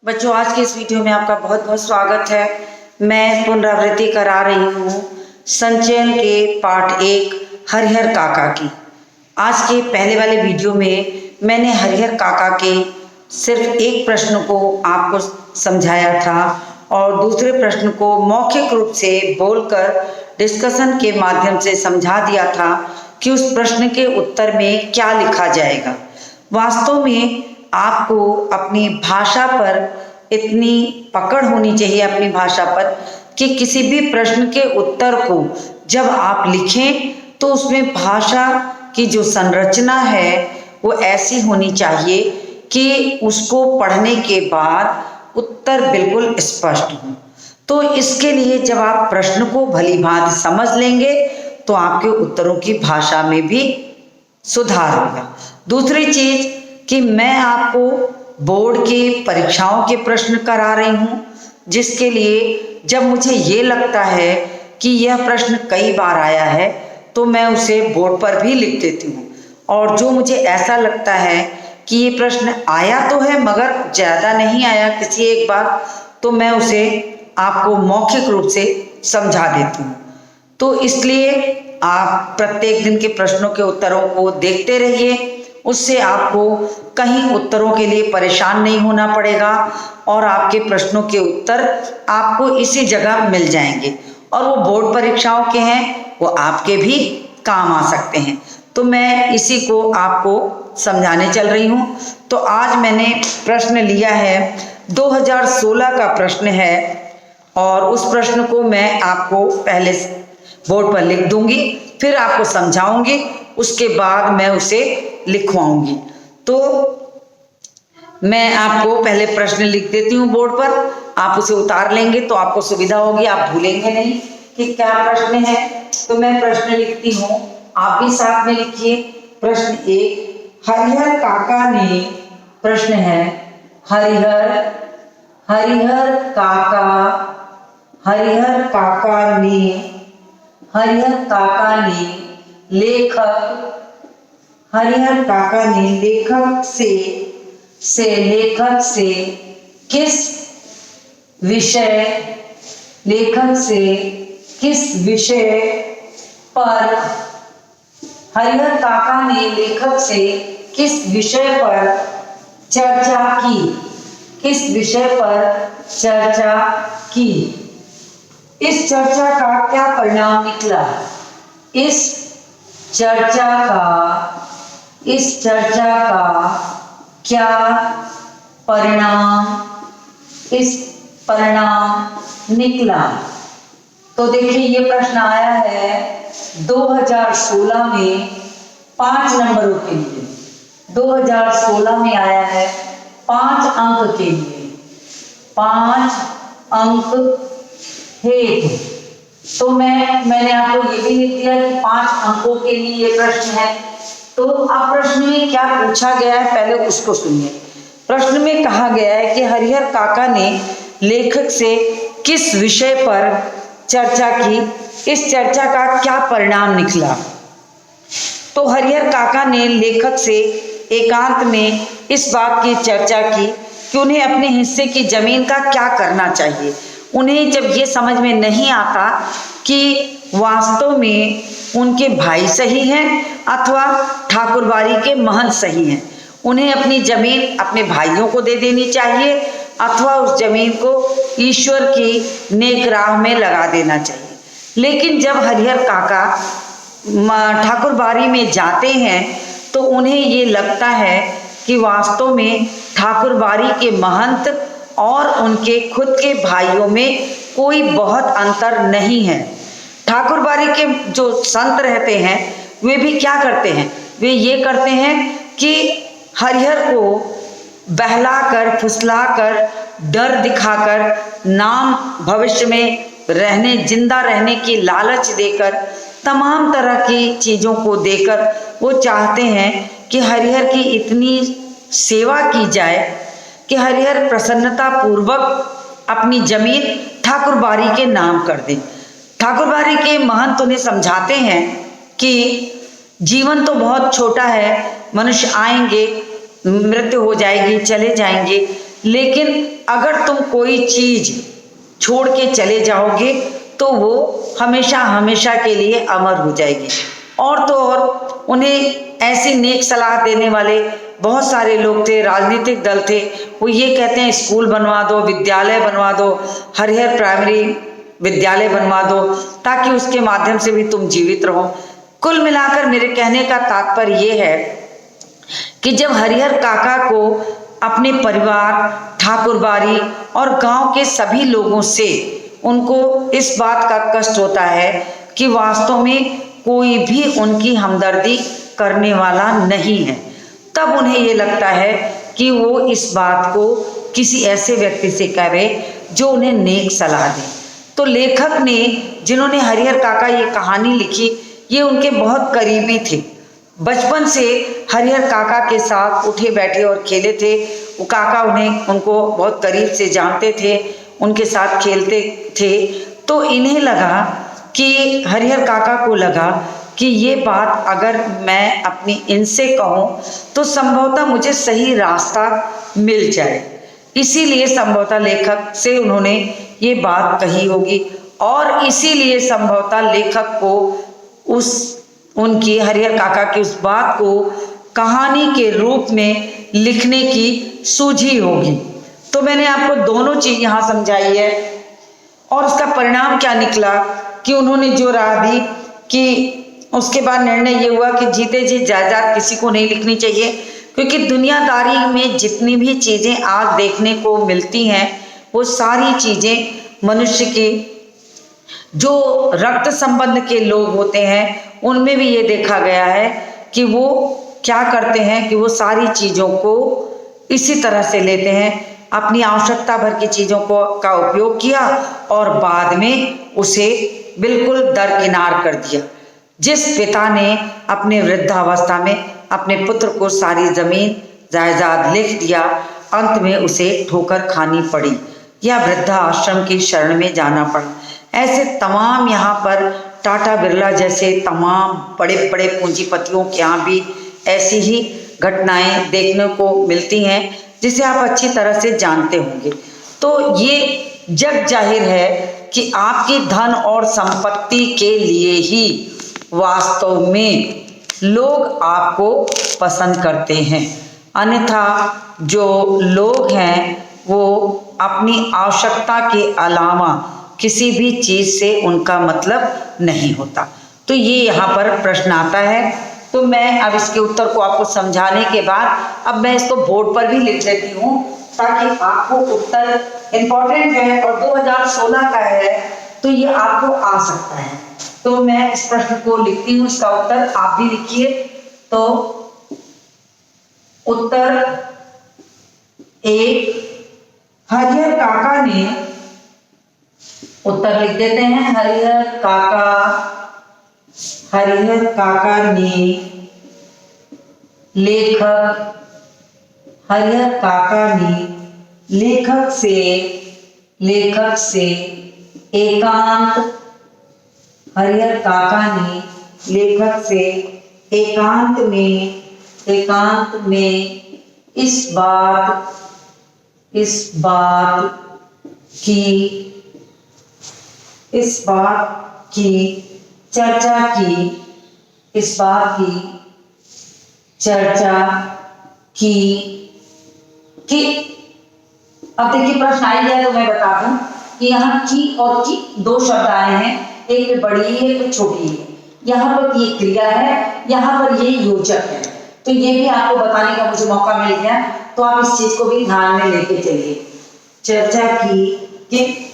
बच्चों, आज के इस वीडियो में आपका बहुत बहुत स्वागत है। मैं पुनरावृत्ति करा रही हूँ संचयन के पार्ट 1 हरिहर काका की। आज के पहले वाले वीडियो में मैंने हरिहर काका के सिर्फ एक प्रश्न को आपको समझाया था और दूसरे प्रश्न को मौखिक रूप से बोलकर डिस्कशन के माध्यम से समझा दिया था कि उस प्रश्न के उत्तर में क्या लिखा जाएगा। वास्तव में आपको अपनी भाषा पर इतनी पकड़ होनी चाहिए अपनी भाषा पर कि किसी भी प्रश्न के उत्तर को जब आप लिखें तो उसमें भाषा की जो संरचना है वो ऐसी होनी चाहिए कि उसको पढ़ने के बाद उत्तर बिल्कुल स्पष्ट हो। तो इसके लिए जब आप प्रश्न को भली भांति समझ लेंगे तो आपके उत्तरों की भाषा में भी सुधार होगा। दूसरी चीज कि मैं आपको बोर्ड की परीक्षाओं के प्रश्न करा रही हूँ, जिसके लिए जब मुझे ये लगता है कि यह प्रश्न कई बार आया है तो मैं उसे बोर्ड पर भी लिख देती हूँ, और जो मुझे ऐसा लगता है कि ये प्रश्न आया तो है मगर ज़्यादा नहीं आया किसी एक बार, तो मैं उसे आपको मौखिक रूप से समझा देती हूँ। तो इसलिए आप प्रत्येक दिन के प्रश्नों के उत्तरों को देखते रहिए, उससे आपको कहीं उत्तरों के लिए परेशान नहीं होना पड़ेगा और आपके प्रश्नों के उत्तर आपको इसी जगह मिल जाएंगे और वो बोर्ड परीक्षाओं के हैं, वो आपके भी काम आ सकते हैं। तो मैं इसी को आपको समझाने चल रही हूँ। तो आज मैंने प्रश्न लिया है 2016 का प्रश्न है और उस प्रश्न को मैं आपको पहले बोर्ड पर लिख दूंगी, फिर आपको समझाऊंगी, उसके बाद मैं उसे लिखवाऊंगी। तो मैं आपको पहले प्रश्न लिख देती हूँ बोर्ड पर, आप उसे उतार लेंगे तो आपको सुविधा होगी, आप भूलेंगे नहीं कि क्या प्रश्न है। तो मैं प्रश्न लिखती हूँ, आप भी साथ में लिखिए। प्रश्न 1, हरिहर काका ने, प्रश्न है हरिहर काका ने लेखक से किस विषय पर चर्चा की। इस चर्चा का क्या परिणाम निकला? इस चर्चा का क्या परिणाम निकला? तो देखिए ये प्रश्न आया है 2016 में 5 नंबरों के लिए। 2016 में आया है 5 अंक के लिए, 5 अंक हेतु। तो मैंने आपको ये भी लिख दिया कि 5 अंकों के लिए ये प्रश्न है। तो अब प्रश्न में क्या पूछा गया है पहले उसको सुनिए। प्रश्न में कहा गया है कि हरिहर काका ने लेखक से किस विषय पर चर्चा की, इस चर्चा का क्या परिणाम निकला। तो हरिहर काका ने लेखक से एकांत में इस बात की चर्चा की कि उन्हें अपने हिस्से की जमीन का क्या करना चाहिए। उन्हें जब ये समझ में नहीं आता कि वास्तव में उनके भाई सही हैं अथवा ठाकुरबाड़ी के महंत सही हैं, उन्हें अपनी जमीन अपने भाइयों को दे देनी चाहिए अथवा उस जमीन को ईश्वर की नेक राह में लगा देना चाहिए। लेकिन जब हरिहर काका ठाकुरबाड़ी में जाते हैं तो उन्हें ये लगता है कि वास्तव में ठाकुरबाड़ी के महंत और उनके खुद के भाइयों में कोई बहुत अंतर नहीं है। ठाकुरबाड़ी के जो संत रहते हैं वे भी क्या करते हैं, वे ये करते हैं कि हरिहर को बहलाकर फुसलाकर डर दिखाकर नाम भविष्य में जिंदा रहने की लालच देकर तमाम तरह की चीज़ों को देकर वो चाहते हैं कि हरिहर की इतनी सेवा की जाए कि हरिहर प्रसन्नता पूर्वक अपनी जमीन ठाकुरबाड़ी के नाम कर दे। ठाकुरबाड़ी के महंत उन्हें समझाते हैं कि जीवन तो बहुत छोटा है, मनुष्य आएंगे, मृत्यु हो जाएगी, चले जाएंगे, लेकिन अगर तुम कोई चीज छोड़ के चले जाओगे तो वो हमेशा हमेशा के लिए अमर हो जाएगी। और तो और उन्हें ऐसी नेक सलाह देने वाले बहुत सारे लोग थे, राजनीतिक दल थे। वो ये कहते हैं स्कूल बनवा दो, विद्यालय बनवा दो, हरिहर प्राइमरी विद्यालय बनवा दो, ताकि उसके माध्यम से भी तुम जीवित रहो। कुल मिलाकर मेरे कहने का तात्पर्य ये है कि जब हरिहर काका को अपने परिवार, ठाकुरबाड़ी और गांव के सभी लोगों से उनको इस बात का कष्ट होता है कि वास्तव में कोई भी उनकी हमदर्दी करने वाला नहीं है, तब उन्हें ये लगता है कि वो इस बात को किसी ऐसे व्यक्ति से करे जो उन्हें नेक सलाह दे। तो लेखक ने, जिन्होंने हरिहर काका ये कहानी लिखी, ये उनके बहुत करीबी थे। बचपन से हरिहर काका के साथ उठे बैठे और खेले थे। वो काका उनको बहुत करीब से जानते थे, उनके साथ खेलते थे। तो इन्हें लगा कि हरिहर काका को लगा कि ये बात अगर मैं अपनी इनसे कहूँ तो संभवतः मुझे सही रास्ता मिल जाए। इसीलिए संभवतः लेखक से उन्होंने ये बात कही होगी और इसीलिए संभवतः लेखक को उनकी हरिहर काका की उस बात को कहानी के रूप में लिखने की सूझी होगी। तो मैंने आपको दोनों चीज यहाँ समझाई है और उसका परिणाम क्या निकला कि उन्होंने जो राह दी कि उसके बाद निर्णय ये हुआ कि जीते जी जायदाद किसी को नहीं लिखनी चाहिए, क्योंकि दुनियादारी में जितनी भी चीज़ें आज देखने को मिलती हैं वो सारी चीज़ें मनुष्य की जो रक्त संबंध के लोग होते हैं उनमें भी ये देखा गया है कि वो क्या करते हैं कि वो सारी चीज़ों को इसी तरह से लेते हैं, अपनी आवश्यकता भर की चीज़ों का उपयोग किया और बाद में उसे बिल्कुल दरकिनार कर दिया। जिस पिता ने अपने वृद्धावस्था में अपने पुत्र को सारी जमीन जायदाद लिख दिया, अंत में उसे ठोकर खानी पड़ी या वृद्धा आश्रम की शरण में जाना पड़ा। ऐसे तमाम यहाँ पर टाटा बिरला जैसे तमाम बड़े बड़े पूंजीपतियों के यहाँ भी ऐसी ही घटनाएं देखने को मिलती हैं, जिसे आप अच्छी तरह से जानते होंगे। तो ये जग जाहिर है कि आपकी धन और संपत्ति के लिए ही वास्तव में लोग आपको पसंद करते हैं, अन्यथा जो लोग हैं वो अपनी आवश्यकता के अलावा किसी भी चीज़ से उनका मतलब नहीं होता। तो ये यहाँ पर प्रश्न आता है। तो मैं अब इसके उत्तर को आपको समझाने के बाद अब मैं इसको बोर्ड पर भी लिख देती हूँ ताकि आपको उत्तर इम्पोर्टेंट है और 2016 का है तो ये आपको आ सकता है। तो मैं इस प्रश्न को लिखती हूँ, इसका उत्तर आप भी लिखिए। तो उत्तर एक, हरिहर काका ने, उत्तर लिख देते हैं, हरिहर काका ने लेखक से एकांत, हरिहर काका ने लेखक से एकांत में इस बात की चर्चा की कि अब देखिए प्रश्न आई है तो मैं बता दूं कि यहाँ की और की दो शब्द आए हैं, एक में बड़ी है एक छोटी है। यहाँ पर ये क्रिया है, यहाँ पर ये योजक है। तो ये भी आपको बताने का मुझे मौका मिल गया, तो आप इस चीज को भी ध्यान में लेके चलिए। चर्चा की कि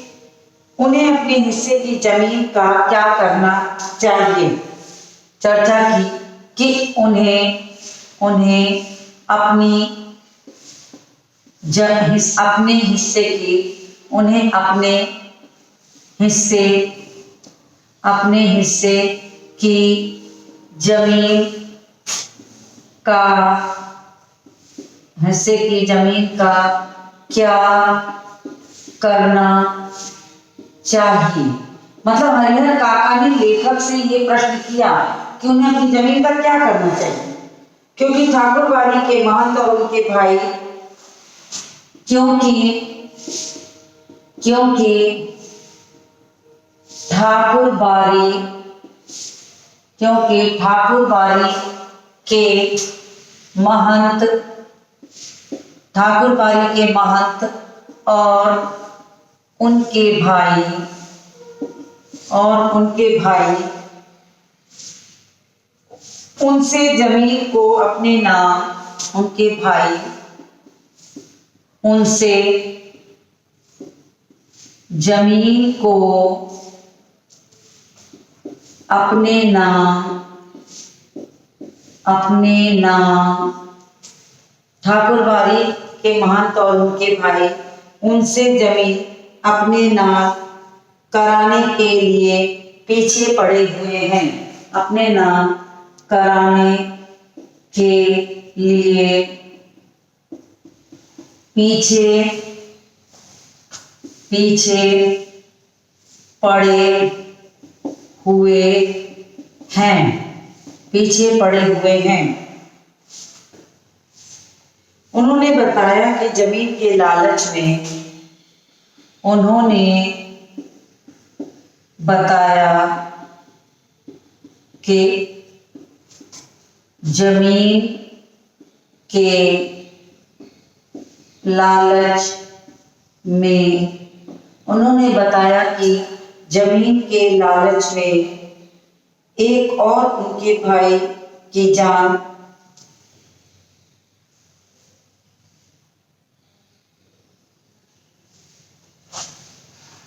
उन्हें अपने हिस्से की जमीन का क्या करना चाहिए। चर्चा की कि उन्हें अपने हिस्से की जमीन का क्या करना चाहिए। मतलब हरिहर काका ने लेखक से ये प्रश्न किया कि उन्हें अपनी जमीन का क्या करना चाहिए, क्योंकि ठाकुरबाड़ी के महंत और उनके भाई क्योंकि क्योंकि ठाकुर बाड़ी के महंत और उनके भाई उनसे जमीन को अपने नाम ठाकुर बाड़ी के महंत और उनके भाई उनसे जमीन अपने नाम कराने के लिए पीछे पड़े हुए हैं। अपने नाम कराने के लिए पीछे पड़े हुए हैं। उन्होंने बताया कि जमीन के लालच में एक और उनके भाई की जान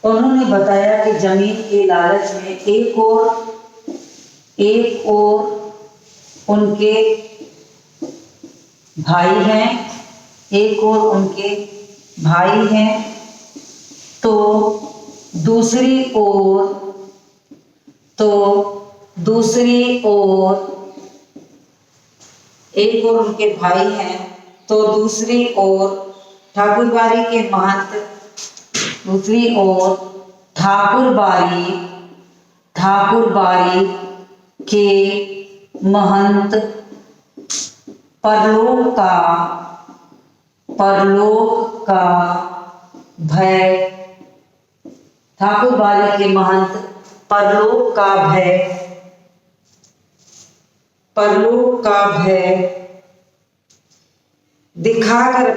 उन्होंने बताया कि जमीन के लालच में एक और उनके भाई हैं तो दूसरी ओर ठाकुर बाड़ी के महंत परलोक का भय दिखाकर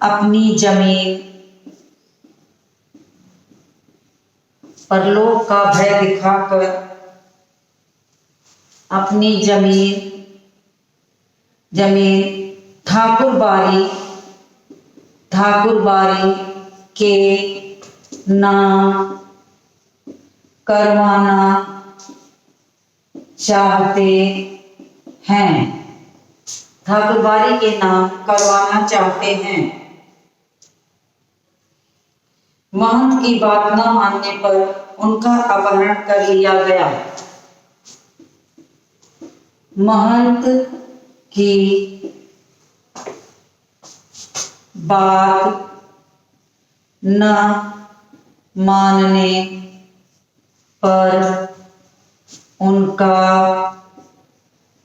अपनी जमीन दिखाकर अपनी जमीन ठाकुर बाड़ी के नाम करवाना चाहते हैं। महंत की बात न मानने पर उनका अपहरण कर लिया गया। महंत की बात न मानने पर उनका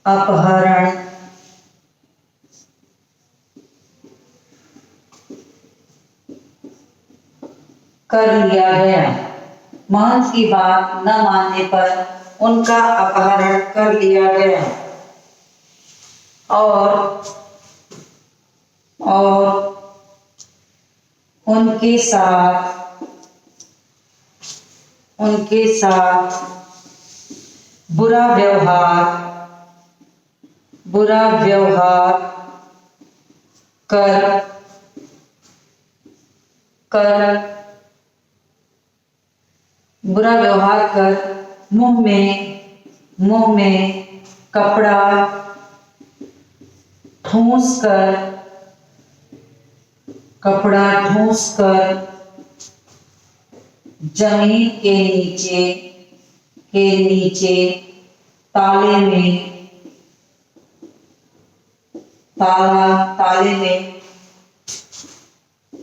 अपहरण कर लिया गया। महंत की बात न मानने पर उनका अपहरण कर लिया गया और उनके साथ बुरा व्यवहार कर मुंह में कपड़ा ठूंस कर जमीन के नीचे ताले में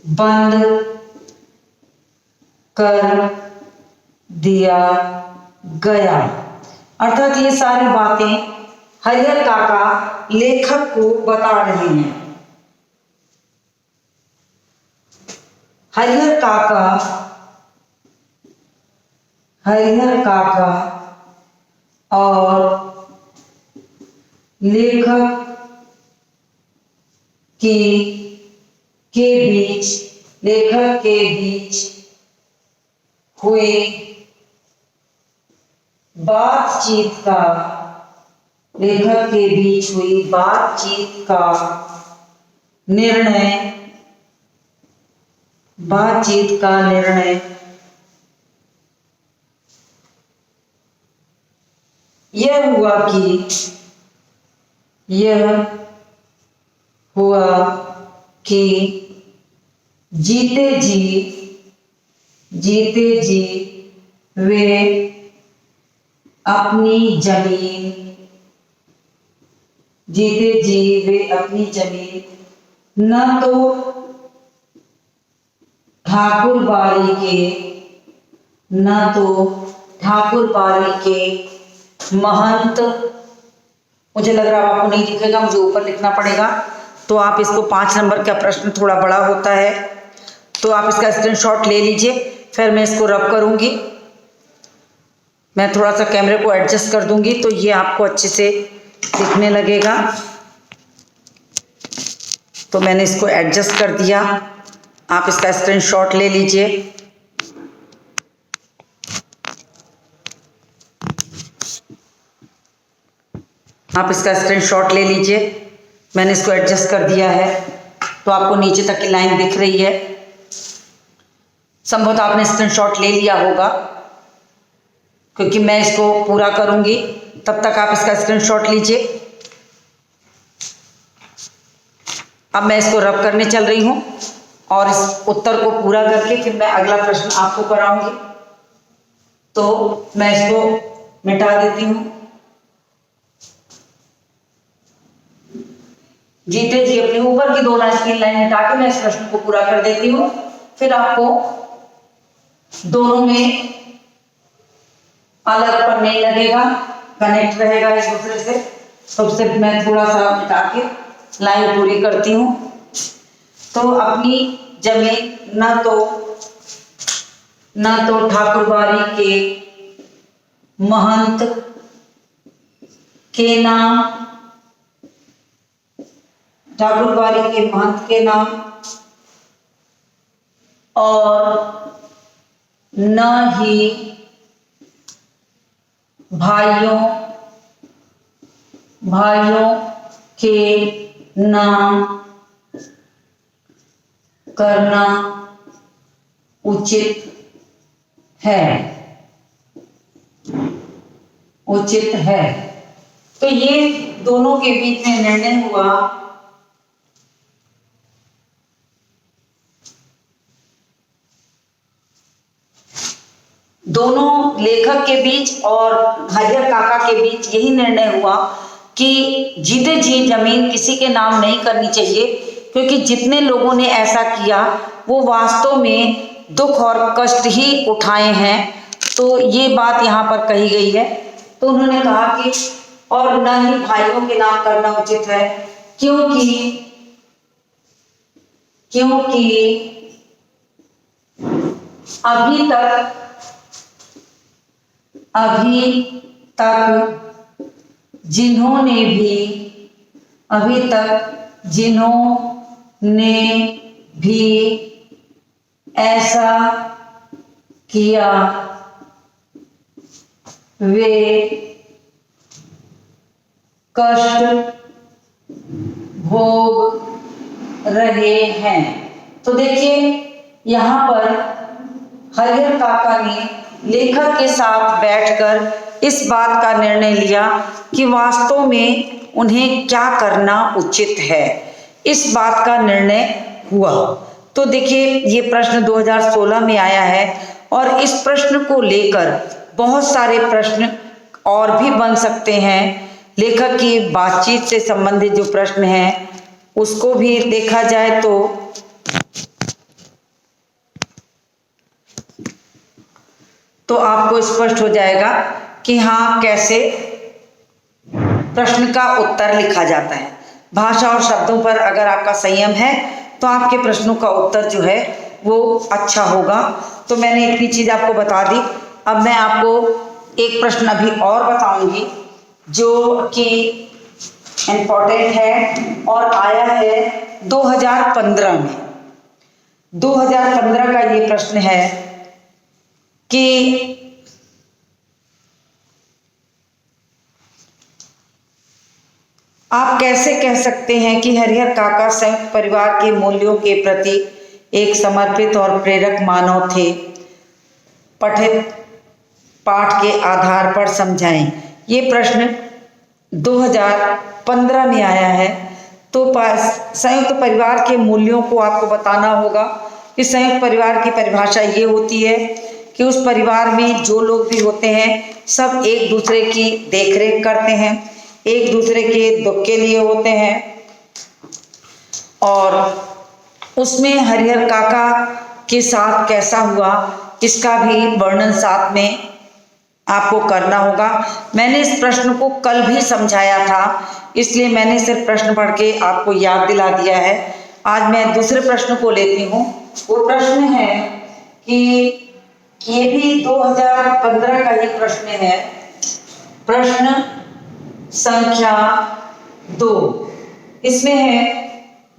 बंद कर दिया गया। अर्थात ये सारी बातें हरिहर काका लेखक को बता रहे हैं। हरिहर काका और लेखक के बीच हुई बातचीत का निर्णय यह हुआ कि जीते जी वे अपनी जमीन न तो ठाकुर बाड़ी के महंत, मुझे लग रहा है आपको नहीं दिखेगा, मुझे ऊपर लिखना पड़ेगा, तो आप इसको 5 नंबर का प्रश्न थोड़ा बड़ा होता है तो आप इसका स्क्रीनशॉट ले लीजिए, फिर मैं इसको रब करूंगी। मैं थोड़ा सा कैमरे को एडजस्ट कर दूंगी तो ये आपको अच्छे से दिखने लगेगा। तो मैंने इसको एडजस्ट कर दिया, आप इसका स्क्रीनशॉट ले लीजिए। मैंने इसको एडजस्ट कर दिया है तो आपको नीचे तक की लाइन दिख रही है। संभवतः आपने स्क्रीनशॉट ले लिया होगा क्योंकि मैं इसको पूरा करूंगी, तब तक आप इसका स्क्रीनशॉट लीजिए। अब मैं इसको रब करने चल रही हूं और इस उत्तर को पूरा करके फिर मैं अगला प्रश्न आपको कराऊंगी। तो मैं इसको मिटा देती हूं। जीते जी अपने ऊपर की 2 लाइन हटा के मैं इस प्रश्न को पूरा कर देती हूँ, फिर आपको दोनों में अलग पर नहीं लगेगा, कनेक्ट रहेगा एक दूसरे से। सबसे मैं थोड़ा सा मिटा के लाइन पूरी करती हूँ। तो अपनी जमीन न तो ठाकुरबाड़ी के महंत के नाम और न ही भाइयों के नाम करना उचित है। तो ये दोनों के बीच में निर्णय हुआ दोनों लेखक के बीच और हरिहर काका के बीच यही निर्णय हुआ कि जीते जी जमीन किसी के नाम नहीं करनी चाहिए, क्योंकि जितने लोगों ने ऐसा किया वो वास्तव में दुख और कष्ट ही उठाए हैं। तो ये बात यहाँ पर कही गई है। तो उन्होंने कहा कि और न ही भाइयों के नाम करना उचित है, क्योंकि अभी तक जिन्होंने भी ऐसा किया वे कष्ट भोग रहे हैं। तो देखिए यहाँ पर हरिहर काका ने लेखक के साथ बैठकर इस बात का निर्णय लिया कि वास्तव में उन्हें क्या करना उचित है, इस बात का निर्णय हुआ। तो देखिए ये प्रश्न 2016 में आया है और इस प्रश्न को लेकर बहुत सारे प्रश्न और भी बन सकते हैं। लेखक की बातचीत से संबंधित जो प्रश्न हैं उसको भी देखा जाए तो आपको स्पष्ट हो जाएगा कि हाँ कैसे प्रश्न का उत्तर लिखा जाता है। भाषा और शब्दों पर अगर आपका संयम है तो आपके प्रश्नों का उत्तर जो है वो अच्छा होगा। तो मैंने इतनी चीज आपको बता दी। अब मैं आपको एक प्रश्न अभी और बताऊंगी जो कि इम्पोर्टेंट है और आया है 2015 में। 2015 का ये प्रश्न है कि आप कैसे कह सकते हैं कि हरिहर काका संयुक्त परिवार के मूल्यों के प्रति एक समर्पित और प्रेरक मानव थे? पठित पाठ के आधार पर समझाएं। ये प्रश्न 2015 में आया है। तो संयुक्त परिवार के मूल्यों को आपको बताना होगा कि संयुक्त परिवार की परिभाषा ये होती है कि उस परिवार में जो लोग भी होते हैं सब एक दूसरे की देखरेख करते हैं, एक दूसरे के दुख के लिए होते हैं। और उसमें हरिहर काका के साथ कैसा हुआ इसका भी वर्णन साथ में आपको करना होगा। मैंने इस प्रश्न को कल भी समझाया था, इसलिए मैंने सिर्फ प्रश्न पढ़ के आपको याद दिला दिया है। आज मैं दूसरे प्रश्न को लेती हूँ। वो प्रश्न है कि ये भी 2015 का ही प्रश्न है, प्रश्न संख्या 2। इसमें है,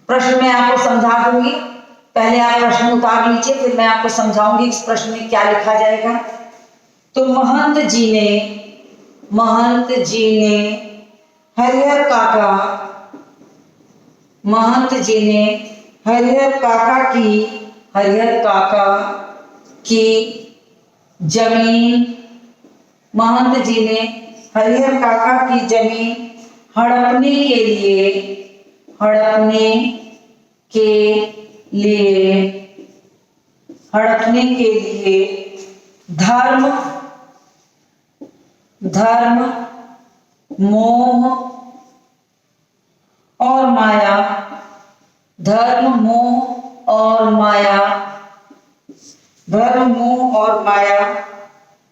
प्रश्न मैं आपको समझा दूंगी, पहले आप प्रश्न उतार लीजिए, फिर मैं आपको समझाऊंगी इस प्रश्न में क्या लिखा जाएगा। तो महंत जी ने हरिहर काका की जमीन हड़पने के लिए धर्म, मोह और माया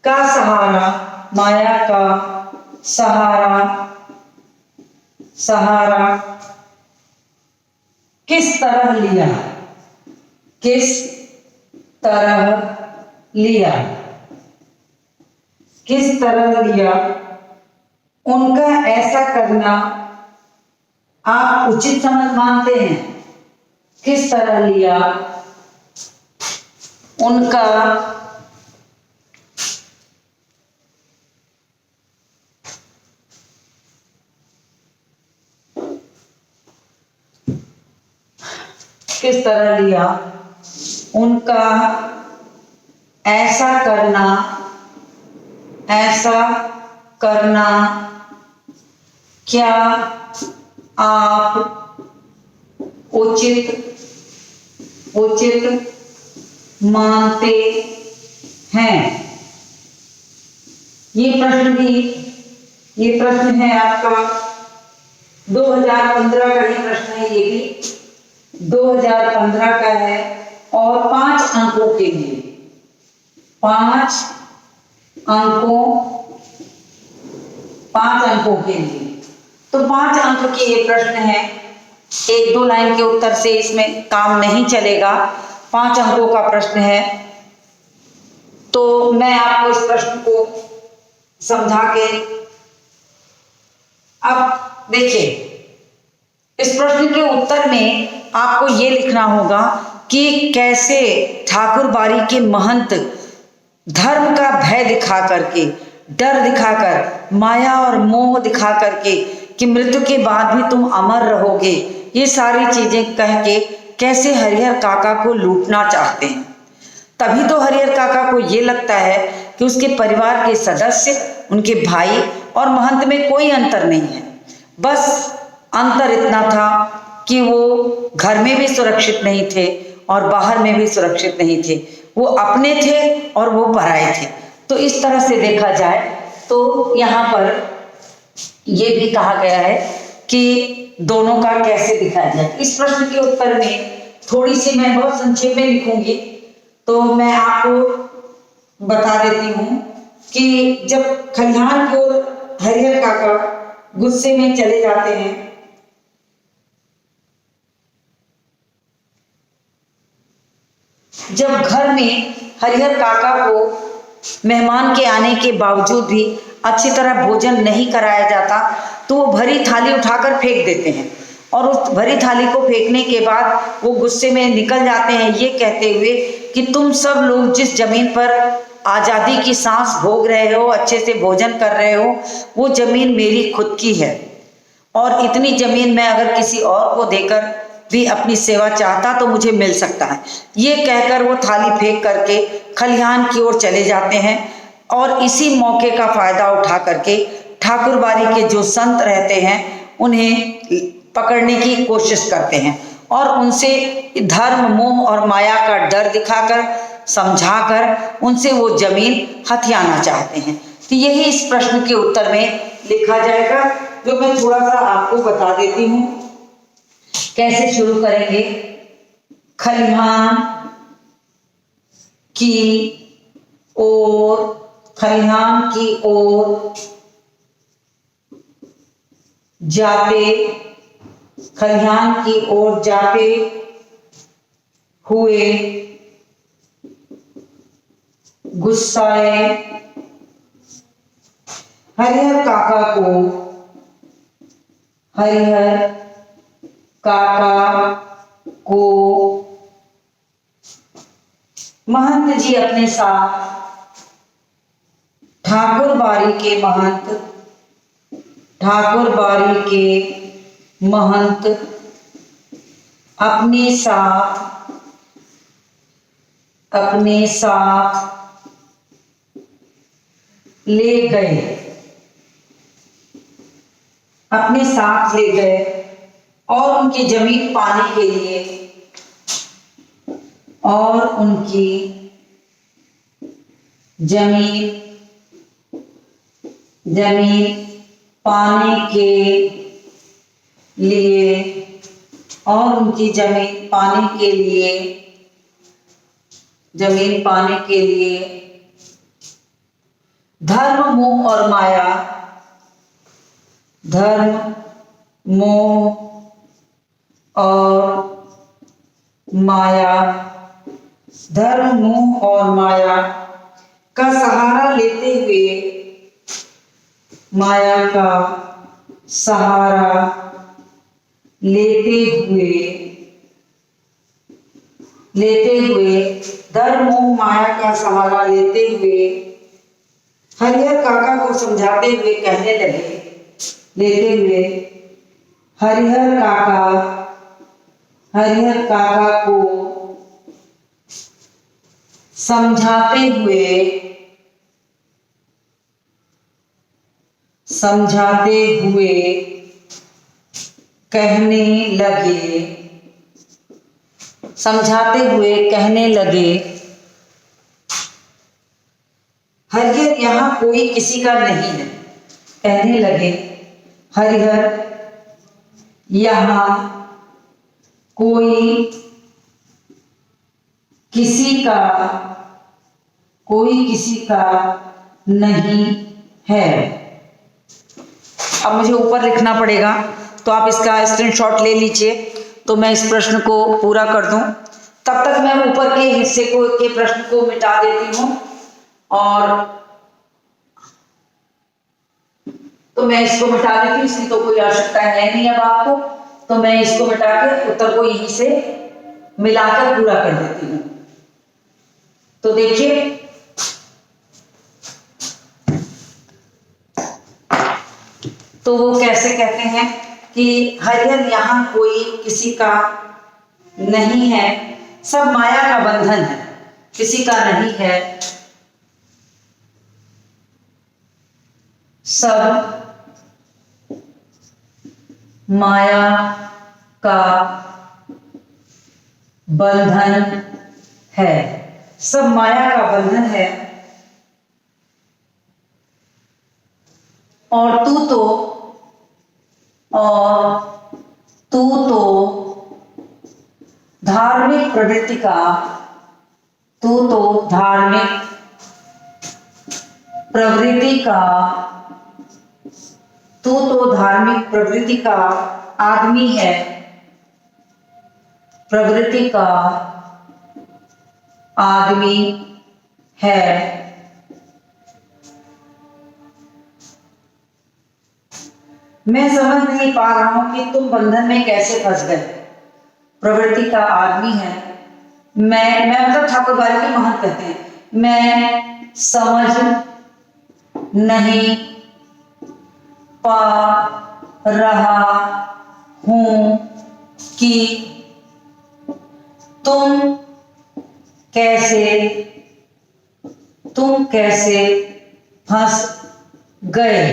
का सहारा किस तरह लिया, उनका ऐसा करना आप उचित समझ मानते हैं? किस तरह लिया उनका ऐसा करना क्या आप उचित मानते हैं? ये प्रश्न है आपका 2015 का ही प्रश्न है। ये भी 2015 का है और 5 अंकों के लिए 5 अंकों के लिए। तो 5 अंक के ये प्रश्न है, 1-2 लाइन के उत्तर से इसमें काम नहीं चलेगा। 5 अंकों का प्रश्न है। तो मैं आपको इस प्रश्न को समझा के, अब देखिए, इस प्रश्न के उत्तर में आपको ये लिखना होगा कि कैसे ठाकुर बाड़ी के महंत धर्म का भय दिखा करके, डर दिखाकर, माया और मोह दिखा करके कि मृत्यु के बाद भी तुम अमर रहोगे, ये सारी चीजें कह के कैसे हरिहर काका को लूटना चाहते हैं। तभी तो हरिहर काका को ये लगता है कि उसके परिवार के सदस्य, उनके भाई और महंत में कोई अंतर नहीं है। बस अंतर इतना था कि वो घर में भी सुरक्षित नहीं थे और बाहर में भी सुरक्षित नहीं थे। वो अपने थे और वो पराए थे। तो इस तरह से देखा जाए तो यहाँ पर ये भी कहा गया है कि दोनों का कैसे दिखाया जाए। इस प्रश्न के उत्तर में थोड़ी सी मैं बहुत संक्षेप में लिखूंगी, तो मैं आपको बता देती हूँ कि जब खलिहान की ओर हरिहर काका गुस्से में चले जाते हैं, जब घर में हरिहर काका को मेहमान के आने के बावजूद भी अच्छी तरह भोजन नहीं कराया जाता, तो वो भरी थाली उठाकर फेंक देते हैं और उस भरी थाली को फेंकने के बाद वो गुस्से में निकल जाते हैं, ये कहते हुए कि तुम सब लोग जिस जमीन पर आज़ादी की सांस भोग रहे हो, अच्छे से भोजन कर रहे हो, वो जमीन मेरी खुद की है और इतनी जमीन मैं अगर किसी और को देकर भी अपनी सेवा चाहता तो मुझे मिल सकता है। ये कहकर वो थाली फेंक करके खलिहान की ओर चले जाते हैं और इसी मौके का फायदा उठा करके ठाकुरबाड़ी के जो संत रहते हैं उन्हें पकड़ने की कोशिश करते हैं और उनसे धर्म, मोह और माया का डर दिखाकर, समझाकर उनसे वो जमीन हथियाना चाहते हैं। तो यही इस प्रश्न के उत्तर में लिखा जाएगा, जो मैं थोड़ा सा आपको बता देती हूँ। कैसे शुरू करेंगे? खलिहान की ओर, खलिहान की ओर जाते, खलिहान की ओर जाते हुए गुस्साए हरिहर काका को, हरिहर काका को महंत जी अपने साथ, ठाकुरबाड़ी के महंत, ठाकुरबाड़ी के महंत अपने साथ, अपने साथ ले गए, अपने साथ ले गए और उनकी जमीन पाने के लिए, और उनकी जमीन पाने के लिए, और उनकी जमीन पाने के लिए, जमीन पाने के लिए धर्म, मोह और माया, धर्म, मोह और माया, धर्म, मोह और माया का सहारा लेते हुए, माया का सहारा लेते हुए धर्म, मोह, माया का सहारा लेते हुए हरिहर काका को समझाते हुए कहने लगे, लेते हुए हरिहर काका को समझाते हुए कहने लगे, हरिहर यहाँ कोई किसी का नहीं है। कहने लगे, हरिहर यहाँ कोई किसी का नहीं है। अब मुझे ऊपर लिखना पड़ेगा, तो आप इसका स्क्रीनशॉट ले लीजिए, तो मैं इस प्रश्न को पूरा कर दूं। तब तक मैं ऊपर के हिस्से के प्रश्न को मिटा देती हूँ, और तो मैं इसको मिटा देती हूँ, इसकी तो कोई आवश्यकता है नहीं अब आपको, तो मैं इसको मिटा के उत्तर को यहीं से मिलाकर पूरा कर देती हूँ। तो देखिए, तो वो कैसे कहते हैं कि हरिहर यहाँ कोई किसी का नहीं है, सब माया का बंधन है, किसी का नहीं है, सब माया का बंधन है, सब माया का बंधन है, और तू तो धार्मिक प्रवृत्ति का, तू तो धार्मिक प्रवृत्ति का, तू तो धार्मिक प्रवृत्ति का आदमी है, प्रवृत्ति का आदमी है। मैं समझ नहीं पा रहा हूं कि तुम बंधन में कैसे फंस गए। प्रवृत्ति का आदमी है, मैं मतलब ठाकुर बारी के महंत कहते हैं, मैं समझ नहीं पा रहा हूं कि तुम कैसे फंस गए।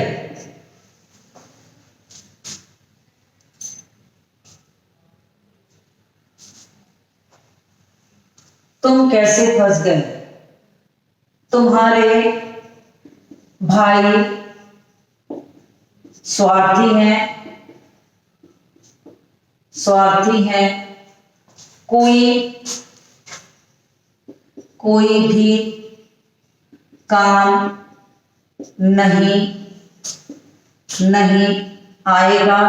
तुम कैसे फंस गए। तुम्हारे भाई स्वार्थी हैं, कोई भी काम नहीं आएगा,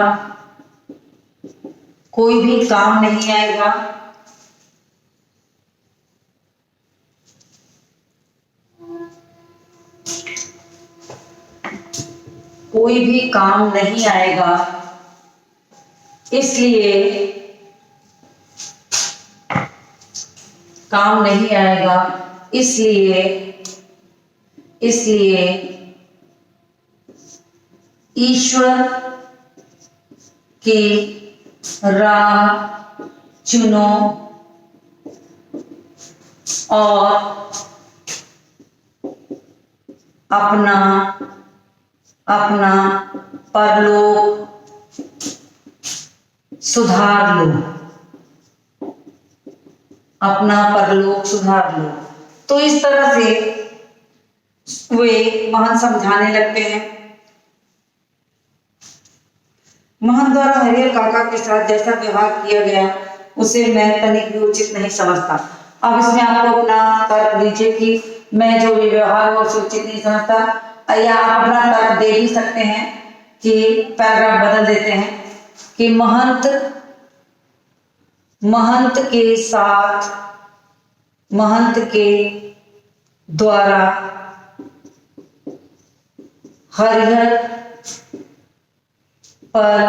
कोई भी काम नहीं आएगा। कोई भी काम नहीं आएगा, इसलिए काम नहीं आएगा, इसलिए ईश्वर की राह चुनो और अपना परलोक सुधार लो, अपना परलोक सुधार लो। तो इस तरह से वे महंत समझाने लगते हैं। महंत द्वारा हरिहर काका के साथ जैसा व्यवहार किया गया उसे मैं तनिक भी उचित नहीं समझता। अब इसमें आपको अपना तर्क दीजिए कि मैं जो भी व्यवहार हो उसे उचित नहीं समझता, या आप अपना तर्क दे भी सकते हैं कि पैराग्राफ बदल देते हैं कि महंत के द्वारा हरिहर पर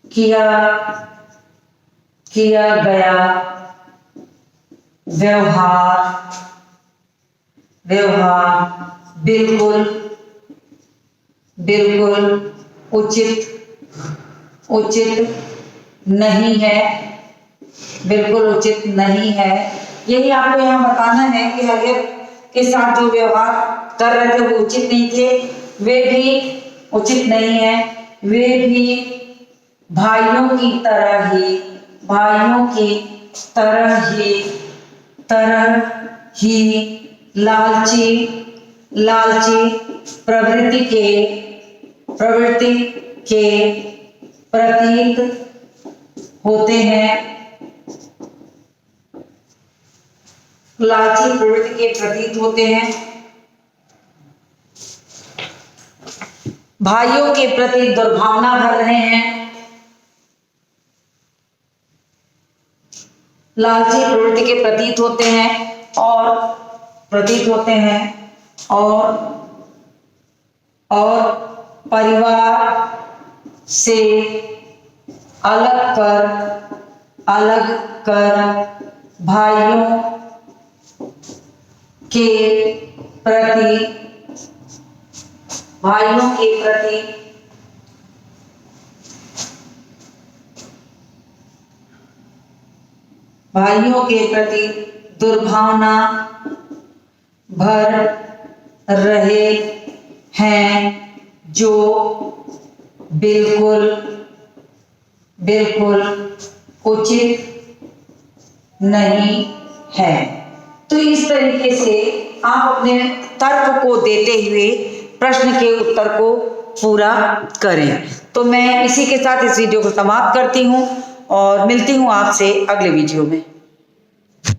किया गया व्यवहार बिल्कुल उचित नहीं है, बिल्कुल उचित नहीं है। यही आपको यहाँ बताना है कि हरिहर के साथ जो व्यवहार कर रहे थे वो उचित नहीं थे, वे भी उचित नहीं है। वे भी भाइयों की तरह ही लालची प्रवृत्ति के प्रतीक होते हैं। लालची प्रवृत्ति के प्रतीक होते हैं। भाइयों के प्रति दुर्भावना भर रहे हैं। लालची प्रवृत्ति के प्रतीत होते हैं और परिवार से अलग कर भाइयों के प्रति दुर्भावना भर रहे हैं, जो बिल्कुल उचित नहीं है। तो इस तरीके से आप अपने तर्क को देते हुए प्रश्न के उत्तर को पूरा करें। तो मैं इसी के साथ इस वीडियो को समाप्त करती हूँ और मिलती हूँ आपसे अगले वीडियो में।